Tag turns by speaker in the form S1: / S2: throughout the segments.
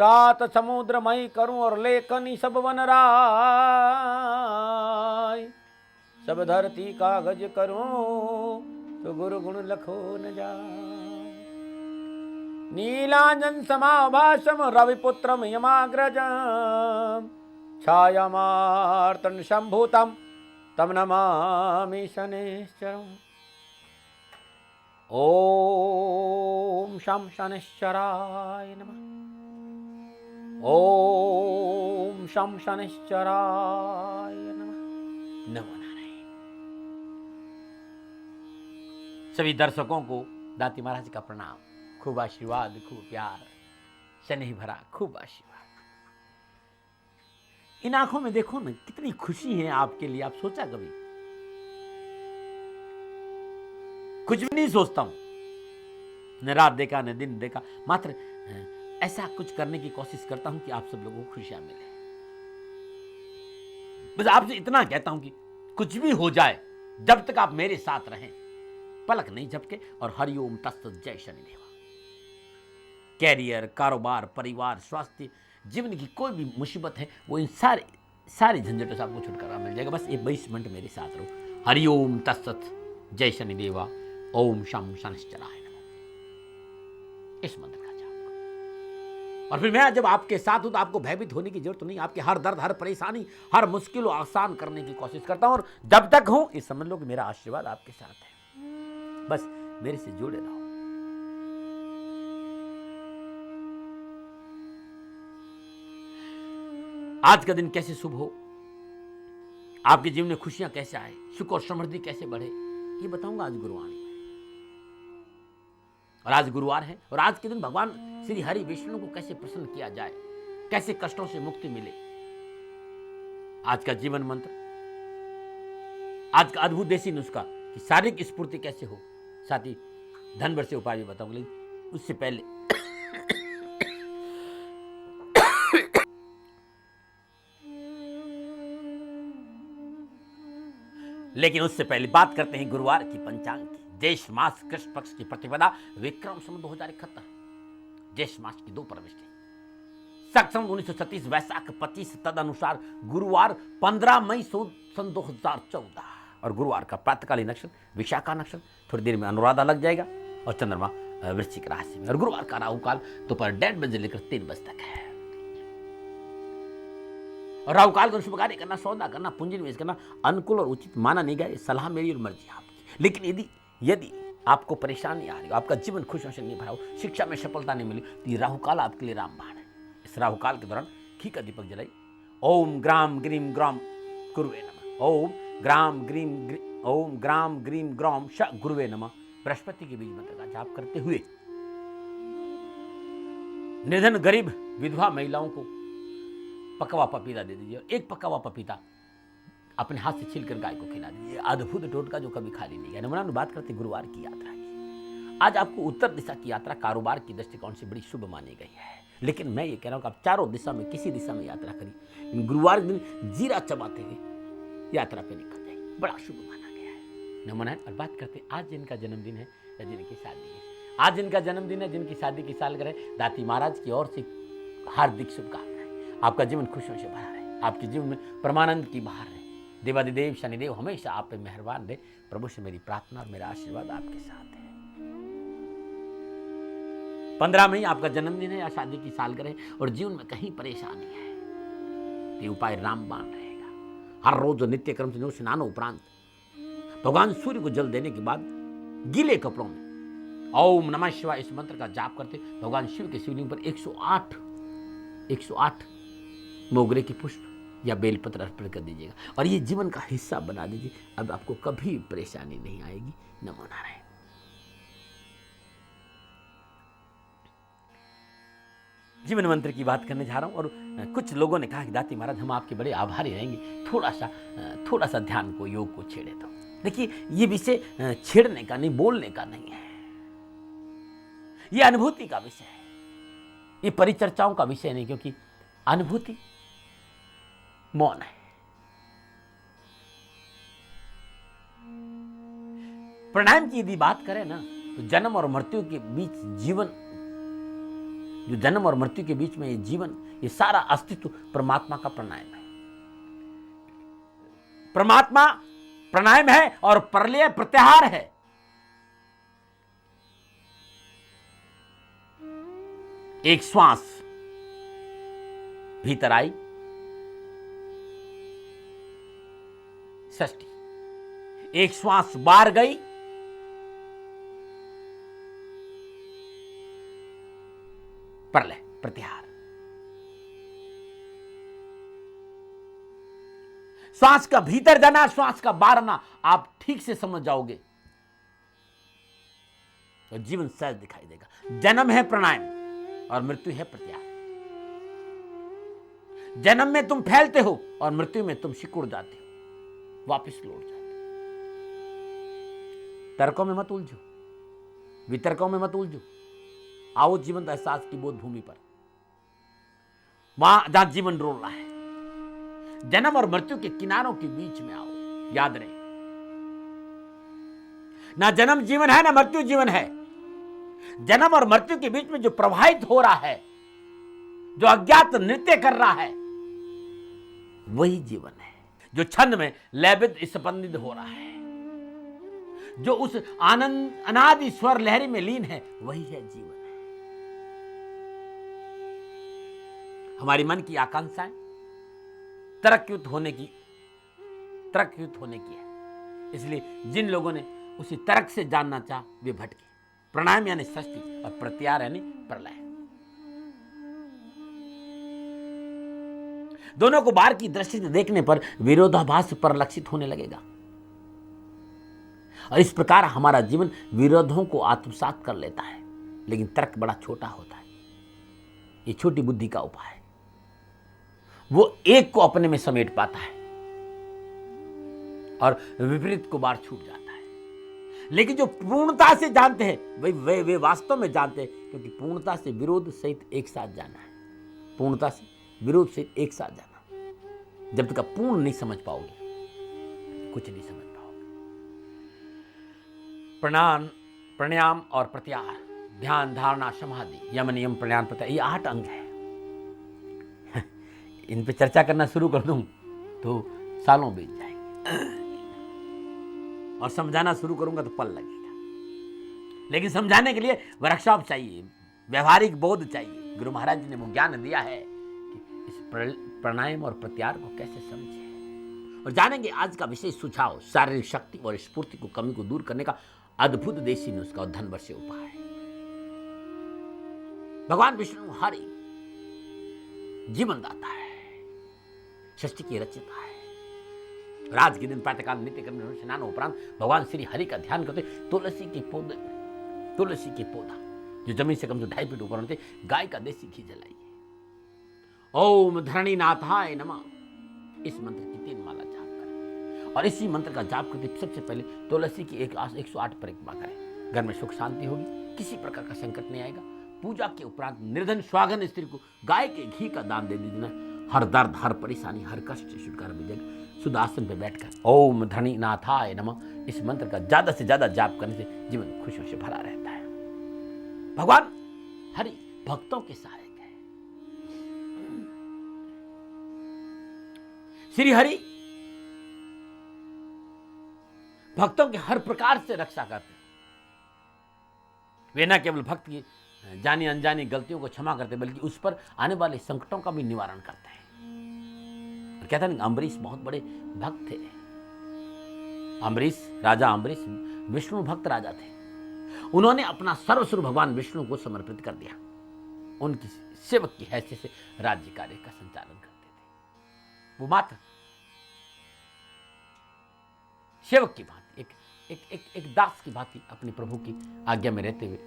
S1: सात समुद्र मई करूं और लेखनी सब वनराय। सब धरती कागज करूं तो गुरु गुण लखो न जाए। नीलांजन समाभासम रविपुत्रम यमाग्रजम छायामार्तन संभूतम तम नमामि शनिश्चरम्। ओम शं शनिश्चराय नमः। ओम शं शनिश्चराय नमः। नमो नारायण। सभी दर्शकों को दाती महाराज का प्रणाम। खूब आशीर्वाद, खूब प्यार, शनि भरा खूब आशीर्वाद। इन आंखों में देखो ना कितनी खुशी है आपके लिए। आप सोचा कभी? कुछ भी नहीं सोचता हूं, न रात देखा न दिन देखा, मात्र ऐसा कुछ करने की कोशिश करता हूं कि आप सब लोगों को खुशियां मिले। बस आपसे इतना कहता हूं कि कुछ भी हो जाए, जब तक आप मेरे साथ रहें, पलक नहीं झपके। और हरिओम तत्सत, जय शनिदेवा। कैरियर, कारोबार, परिवार, स्वास्थ्य, जीवन की कोई भी मुसीबत है, वो इन सारी झंझटों से आपको छुटकारा मिल जाएगा। बस ये 20 मिनट मेरे साथ रहो। हरिओम तत्सत, जय शनिदेवा। ओम शं शनिश्चराय नमः। इस मंत्र का जाप करो। और फिर मैं जब आपके साथ हूं तो आपको भयभीत होने की जरूरत नहीं। आपके हर दर्द, हर परेशानी, हर मुश्किल को आसान करने की कोशिश करता हूं। और जब तक हूं, ये समझ लो कि मेरा आशीर्वाद आपके साथ है। बस मेरे से जुड़े रहो। आज का दिन कैसे शुभ हो, आपके जीवन में खुशियां कैसे आए, सुख और समृद्धि कैसे बढ़े, ये बताऊंगा आज गुरुवाणी में। और आज गुरुवार है, और आज के दिन भगवान श्री हरि विष्णु को कैसे प्रसन्न किया जाए, कैसे कष्टों से मुक्ति मिले। आज का जीवन मंत्र, आज का अद्भुत देसी नुस्खा कि शारीरिक स्फूर्ति कैसे हो, साथ ही धन वर्ष से उपाय भी बताऊंगा। लेकिन उससे पहले बात करते हैं गुरुवार की पंचांग की। ज्येष्ठ मास कृष्ण पक्ष की प्रतिपदा विक्रम संवत 2071, ज्येष्ठ मास की 2 प्रविष्टि, शक संवत 1936 वैशाख 25 तदनुसार गुरुवार 15 मई सन 2014। और गुरुवार का प्रातकालीन नक्षत्र विशाखा नक्षत्र, थोड़ी देर में अनुराधा लग जाएगा और चंद्रमा वृश्चिक राशि में। और गुरुवार का राहु काल दोपहर 1:30 बजे लेकर 3 बजे तक है। और राहु काल का शुभ कार्य करना, सौदा करना, पूंजी निवेश करना अनुकूल और उचित माना नहीं गया। सलाह मेरी और मर्जी आपकी। लेकिन यदि आपको परेशानी आ रही हो, आपका जीवन खुशियों से नहीं भरा हो, शिक्षा में सफलता नहीं मिली, तो ये राहु काल आपके लिए रामबाण है। इस राहु काल के दौरान घी का दीपक जलाई। ओम ग्राम ग्रीम ग्राम गुरुवे नमः। ओम ग्राम ग्रीम ग्राम श गुरुवे नमः। बृहस्पति के बीज मंत्र का जाप करते हुए निधन गरीब विधवा महिलाओं को पका पपीता दे दीजिए। एक पका हुआ पपीता अपने हाथ से छीलकर गाय को खिला दीजिए। अद्भुत टोटका जो कभी खाली नहीं है। नमूना बात करते गुरुवार की यात्रा की। आज आपको उत्तर दिशा की यात्रा कारोबार की दृष्टिकोण से बड़ी शुभ मानी गई है। लेकिन मैं ये कह रहा हूं कि आप चारों दिशा में किसी दिशा में यात्रा करिए, गुरुवार के दिन जीरा चबाते हुए यात्रा पे निकल जाए, बड़ा शुभ माना गया है। नमूना। और बात करते आज जिनका जन्मदिन है या जिनकी शादी है, आज जिनका जन्मदिन है, जिनकी शादी की सालगिरह, दाती महाराज की ओर से हार्दिक शुभकामनाएं। आपका जीवन खुशियों से भरा रहे, आपके जीवन में परमानंद की बहार रहे। देवादिदेव शनिदेव हमेशा आप पे मेहरबान रहे। प्रभु से मेरी प्रार्थना और मेरा आशीर्वाद आपके साथ है। 15 मई आपका जन्मदिन है या शादी की सालगिरह और जीवन में कहीं परेशानी है, ये उपाय रामबाण रहेगा। हर रोज नित्य कर्म से स्नान उपरांत भगवान सूर्य को जल देने के बाद गीले कपड़ों में ओम नमः शिवाय इस मंत्र का जाप करते भगवान शिव के शिवलिंग पर 108 मोगरे के पुष्प या बेलपत्र अर्पण कर दीजिएगा और ये जीवन का हिस्सा बना दीजिए। अब आपको कभी परेशानी नहीं आएगी। नमो नारायण। जीवन मंत्र की बात करने जा रहा हूं और कुछ लोगों ने कहा कि दाती महाराज हम आपके बड़े आभारी रहेंगे, थोड़ा सा ध्यान को, योग को छेड़े तो। देखिए ये विषय छेड़ने का नहीं, बोलने का नहीं है, ये अनुभूति का विषय है, ये परिचर्चाओं का विषय नहीं, क्योंकि अनुभूति मौन है। प्राणायाम की यदि बात करें ना तो जन्म और मृत्यु के बीच जीवन जो जन्म और मृत्यु के बीच में ये जीवन, ये सारा अस्तित्व परमात्मा का प्राणायाम है। परमात्मा प्राणायाम है और प्रलय प्रत्याहार है। एक श्वास भीतर आई, षष्ठी। एक श्वास बाहर गई, प्रलय प्रत्याहार। श्वास का भीतर जाना, श्वास का बाहर आना, आप ठीक से समझ जाओगे तो जीवन सहज दिखाई देगा। जन्म है प्राणायाम और मृत्यु है प्रत्याहार। जन्म में तुम फैलते हो और मृत्यु में तुम सिकुड़ जाते हो, वापस लौट जाते हो। तर्कों में मत उलझो, वितर्कों में मत उलझो। आओ जीवंत एहसास की बोध भूमि पर, वहां जहां जीवन रोल रहा है। जन्म और मृत्यु के किनारों के बीच में आओ। याद रहे, ना जन्म जीवन है ना मृत्यु जीवन है। जन्म और मृत्यु के बीच में जो प्रवाहित हो रहा है, जो अज्ञात नृत्य कर रहा है, वही जीवन है। जो छंद में लयबद्ध स्पंदित हो रहा है, जो उस आनंद अनादि स्वर लहरी में लीन है, वही है जीवन है। हमारी मन की आकांक्षाएं तरक्युत होने की है। इसलिए जिन लोगों ने उसी तर्क से जानना चाहा, वे भटके। प्राणायाम यानी षष्ठी और प्रत्याहार यानी प्रलय। दोनों को बाहर की दृष्टि से देखने पर विरोधाभास परिलक्षित होने लगेगा और इस प्रकार हमारा जीवन विरोधों को आत्मसात कर लेता है। लेकिन तर्क बड़ा छोटा होता है, ये छोटी बुद्धि का उपाय है। वो एक को अपने में समेट पाता है और विपरीत को बाहर छूट जाता है। लेकिन जो पूर्णता से जानते हैं वे वास्तव में जानते हैं, क्योंकि पूर्णता से विरोध सहित एक साथ जाना है। पूर्णता से विरोध सहित एक साथ जाना। जब तक आप पूर्ण नहीं समझ पाओगे, कुछ नहीं समझ पाओगे। प्राणायाम और प्रत्याहार, ध्यान, धारणा, समाधि, यम, नियम, प्राणायाम, प्रत्याहार, ये 8 अंग है। इन पे चर्चा करना शुरू कर दूं तो सालों बीत जाएंगे और समझाना शुरू करूंगा तो पल लगेगा। लेकिन समझाने के लिए वर्कशॉप चाहिए, व्यवहारिक बोध चाहिए। गुरु महाराज जी ने वो ज्ञान दिया है कि इस प्राणायाम और प्रत्याहार को कैसे समझे। और जानेंगे आज का विशेष सुझाव, शारीरिक शक्ति और स्फूर्ति को कमी को दूर करने का अद्भुत देसी नुस्खा और धनवर्षीय उपाय। भगवान विष्णु हरि जीवन दाता है, सृष्टि की रचयिता है। रात के दिन प्रातःकाल नित्य कर्म स्नान उपरांत भगवान श्री हरि का ध्यान करते तुलसी के पौधा जो जमीन से कम से 2.5 फीट ऊपर होते, गाय का देसी घी जलाइए। ओम धरणी नाथाय नमः, इस मंत्र की 3 माला जाप करें और इसी मंत्र का जाप करते सबसे पहले तुलसी की 108 परिक्रमा करें। घर में सुख शांति होगी, किसी प्रकार का संकट नहीं आएगा। पूजा के उपरांत निर्धन स्वागन स्त्री को गाय के घी का दान दे दीजिए। हर दर्द, हर परेशानी, हर कष्ट से छुटकारा मिलेगा। शुद्ध आसन पर बैठकर ओम धरणी नाथाय नमः इस मंत्र का ज्यादा से ज्यादा जाप करने से जीवन खुशियों से भरा रहता है। भगवान हरि भक्तों के सहायक है। श्री हरि भक्तों के हर प्रकार से रक्षा करते हैं। वे न केवल भक्त की जानी अनजानी गलतियों को क्षमा करते, बल्कि उस पर आने वाले संकटों का भी निवारण करते हैं। कहते हैं अम्बरीश बहुत बड़े भक्त थे। राजा अम्बरीश विष्णु भक्त राजा थे। उन्होंने अपना सर्वस्व भगवान विष्णु को समर्पित कर दिया। उनकी सेवक की हैसियत से राज्य कार्य का संचालन करते थे। वो मात्र सेवक की भांति, एक दास की भांति अपने प्रभु की आज्ञा में रहते हुए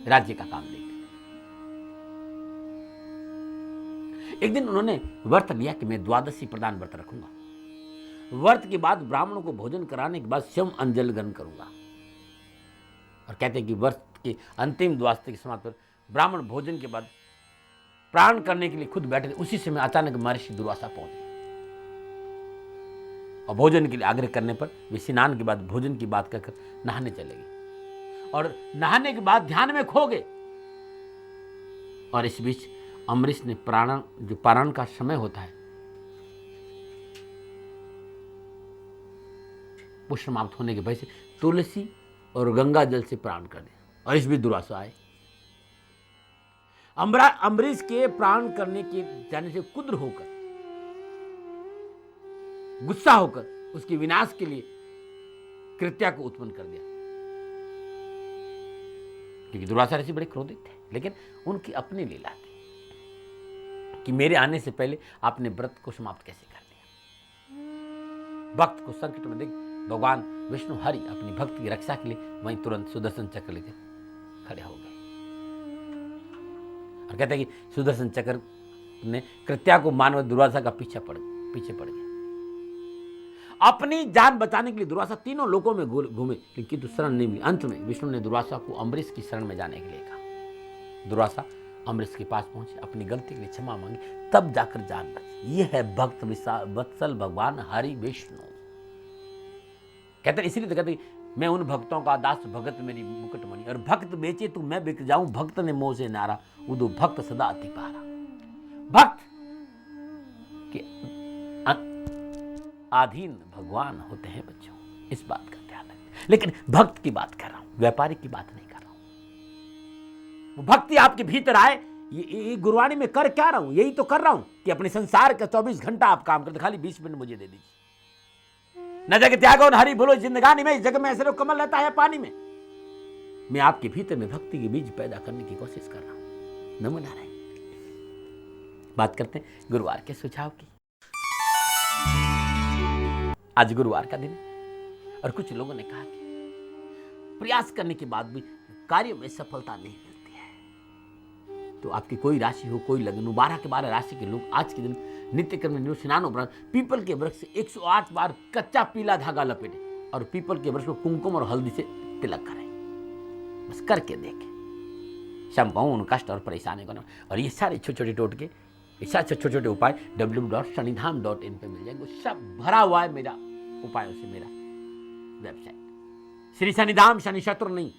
S1: राज्य का काम देखते। एक दिन उन्होंने व्रत लिया कि मैं द्वादशी प्रदान व्रत रखूंगा। व्रत के बाद ब्राह्मणों को भोजन कराने के बाद स्वयं अंजल ग्रहण करूंगा। और कहते हैं कि व्रत के अंतिम द्वादशी के समाप्त पर ब्राह्मण भोजन के बाद प्राण करने के लिए खुद बैठे थे। उसी समय अचानक महर्षि दुर्वासा पहुंचे और भोजन के लिए आग्रह करने पर वे स्नान के बाद भोजन की बात कहकर नहाने चले गए और नहाने के बाद ध्यान में खो गए। और इस बीच अम्बरीश ने पारण का समय होता है वो समाप्त होने के भय से तुलसी और गंगा जल से प्राण कर दिया। और इस बीच दुर्वासा आए। अम्बरीश के प्राण करने के जाने से कुद्र होकर, गुस्सा होकर उसके विनाश के लिए कृत्या को उत्पन्न कर दिया, क्योंकि दुर्वासा ऋषि बड़े क्रोधित थे। लेकिन उनकी अपनी लीला थी कि मेरे आने से पहले आपने व्रत को समाप्त कैसे कर दिया। भक्त को संकट में देख भगवान विष्णु हरि अपनी भक्त की रक्षा के लिए वहीं तुरंत सुदर्शन चक्र लेकर खड़े हो गए और कहते हैं कि सुदर्शन चक्र ने कृत्या को मानव दुर्वासा का पीछे पड़ गया। अपनी जान बचाने के लिए दुर्वासा तीनों लोकों में घूमे, किंतु शरण नहीं मिली। अंत में विष्णु ने दुर्वासा को अम्बरीश की शरण में जाने के लिए कहा। दुर्वासा अम्बरीश के पास पहुंचे, अपनी गलती के लिए क्षमा मांगी, तब जाकर जान बची। ये है भक्त वत्सल भगवान हरि विष्णु। कहते हैं इसलिए तो कहते मैं उन भक्तों का दास, भगत मेरी मुकुटमणि, और भक्त बेचे तो मैं बिक जाऊं, भक्त ने मोह से नारा, उदो भक्त सदा अति पारा। भक्त के अधीन भगवान होते हैं बच्चों, इस बात का ध्यान रखें। लेकिन भक्त की बात कर रहा हूं, व्यापारी की बात नहीं कर रहा हूं। वो भक्ति आपके भीतर आए, ये गुरुवाणी में कर क्या रहा हूं, यही तो कर रहा हूं कि अपने संसार का 24 घंटा आप काम करते, खाली 20 मिनट मुझे दे दीजिए। न जग त्यागो न हरि बोलो जिंदगानी में, इस जग में ऐसे लोग कमल रहता है पानी में। मैं आपके भीतर में भक्ति के बीज पैदा करने की कोशिश कर रहा हूं। नमो नारायण। बात करते हैं गुरुवार के सुझाव की। आज गुरुवार का दिन और कुछ लोगों ने कहा कि प्रयास करने के बाद भी कार्य में सफलता नहीं मिलती है। तो आपकी कोई राशि हो, कोई लग्न हो, 12 के 12 राशि के लोग आज के दिन नित्य कर्म में स्नान उपरांत पीपल के वृक्ष से 108 बार कच्चा पीला धागा लपेटे और पीपल के वृक्ष को कुमकुम और हल्दी से तिलक करें। बस करके देखें, संपूर्ण कष्ट और परेशानी को। और ये सारे छोटे छोटे टोटके, छोटे छोटे उपाय www.shanidham.in पे मिल जाएंगे। सब भरा हुआ है मेरा उपायों से, मेरा वेबसाइट श्री शनिधाम, शनि शत्रु नहीं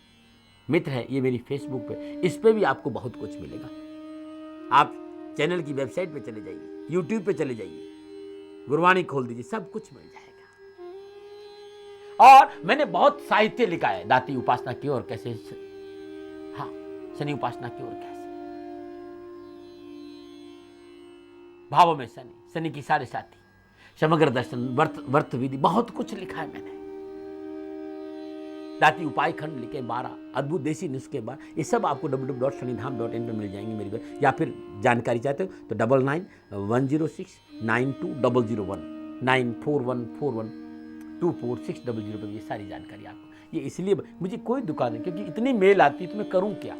S1: मित्र है, ये मेरी फेसबुक पे, इस पे भी आपको बहुत कुछ मिलेगा। आप चैनल की वेबसाइट पे चले जाइए, यूट्यूब पे चले जाइए, गुरबाणी खोल दीजिए, सब कुछ मिल जाएगा। और मैंने बहुत साहित्य लिखा है, दाती उपासना की और कैसे, हाँ शनि उपासना की और कैसे, भावों में शनि, शनि की साढ़े साथी, समग्र दर्शन, वर्त विधि, बहुत कुछ लिखा है मैंने। दाती उपाय खंड लिखे 12 अद्भुत देसी नुस्खे 12, ये सब आपको www.shanidham.in पे मिल जाएंगे मेरी वेब। या फिर जानकारी चाहते हो तो 9910692001 9414124600 पे ये सारी जानकारी आपको। ये इसलिए मुझे कोई दुकान है क्योंकि इतनी मेल आती है तो मैं करूं क्या।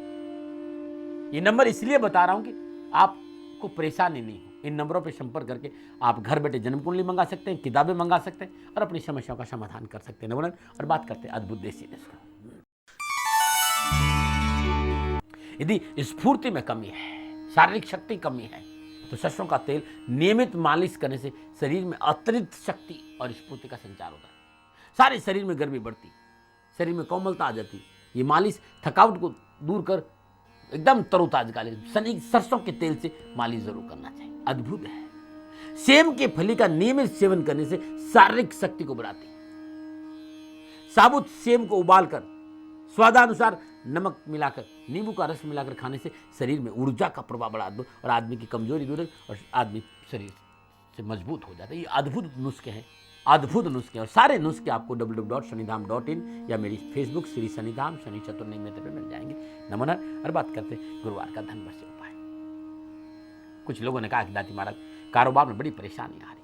S1: ये नंबर इसलिए बता रहा हूं कि आपको परेशानी नहीं हो। इन नंबरों पर संपर्क करके आप घर बैठे जन्म कुंडली मंगा सकते हैं, किताबें मंगा सकते हैं और अपनी समस्याओं का समाधान कर सकते हैं। नवनर और बात करते हैं अद्भुत देसी नुस्खा। यदि स्फूर्ति में कमी है, शारीरिक शक्ति कमी है, तो सरसों का तेल नियमित मालिश करने से शरीर में अतिरिक्त शक्ति और स्फूर्ति का संचार होता है। सारे शरीर में गर्मी बढ़ती, शरीर में कोमलता आ जाती। ये मालिश थकावट को दूर कर एकदम तरोताजा, सरसों के तेल से मालिश जरूर करना चाहिए। अद्भुत है। सेम के फली का नियमित सेवन करने से शारीरिक शक्ति को बढ़ाती है। साबुत सेम को उबालकर स्वादानुसार नमक मिलाकर, नींबू का रस मिलाकर खाने से शरीर में ऊर्जा का प्रभाव बढ़ा दो और आदमी की कमजोरी दूर और आदमी शरीर से मजबूत हो जाता है। ये अद्भुत नुस्खे हैं, अद्भुत नुस्खे। और सारे नुस्खे आपको www.shanidham.in या मेरी फेसबुक श्री शनिधाम, शनि चतुर्णी मित्र पे मिल जाएंगे। नमोनर। और बात करते हैं गुरुवार का धन वर्ष उपाय। कुछ लोगों ने कहा कि दाती महाराज कारोबार में बड़ी परेशानी आ रही है,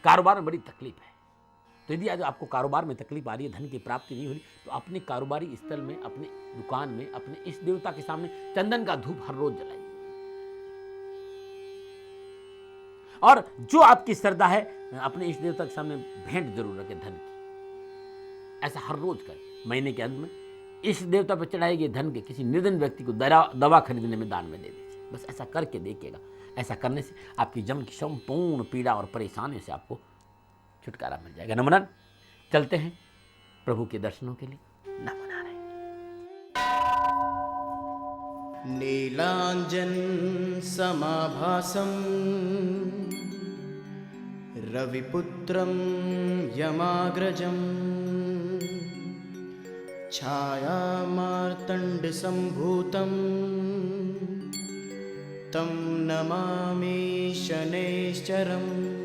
S1: कारोबार में बड़ी तकलीफ है। तो यदि आज आपको कारोबार में तकलीफ आ रही है, धन की प्राप्ति नहीं हो रही, तो अपने कारोबारी स्थल में, अपने दुकान में, अपने इष्ट देवता के सामने चंदन का धूप हर रोज जलाइए। और जो आपकी श्रद्धा है अपने इष्ट देवता के सामने भेंट जरूर रखें धन की। ऐसा हर रोज करें। महीने के अंत में इष्ट देवता पर चढ़ाए गए धन के किसी निर्धन व्यक्ति को दवा खरीदने में दान में दे दीजिए। बस ऐसा करके देखिएगा। ऐसा करने से आपकी जन्म की संपूर्ण पीड़ा और परेशानी से आपको छुटकारा मिल जाएगा। नमन। चलते हैं प्रभु के दर्शनों के लिए। नमन।
S2: नीलाञ्जन समाभासं रविपुत्रं यमाग्रजं छायामार्तण्डसम्भूतं तं नमामि शनैश्चरम्।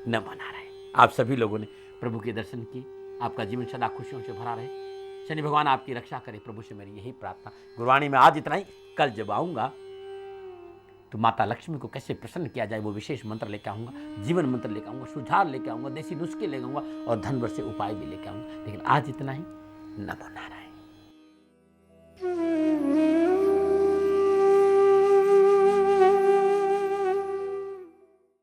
S1: नमो नारायण। आप सभी लोगों ने प्रभु के दर्शन किए, आपका जीवन सदा खुशियों से भरा रहे, शनि भगवान आपकी रक्षा करे, प्रभु से मेरी यही प्रार्थना। गुरुवाणी में आज इतना ही। कल जब आऊँगा तो माता लक्ष्मी को कैसे प्रसन्न किया जाए वो विशेष मंत्र लेकर आऊँगा, जीवन मंत्र लेकर आऊँगा, सुझाव लेकर आऊँगा, देसी नुस्खे लेकर आऊँगा और धन वर्ष से उपाय भी लेकर आऊँगा। लेकिन आज इतना ही। नमो नारायण।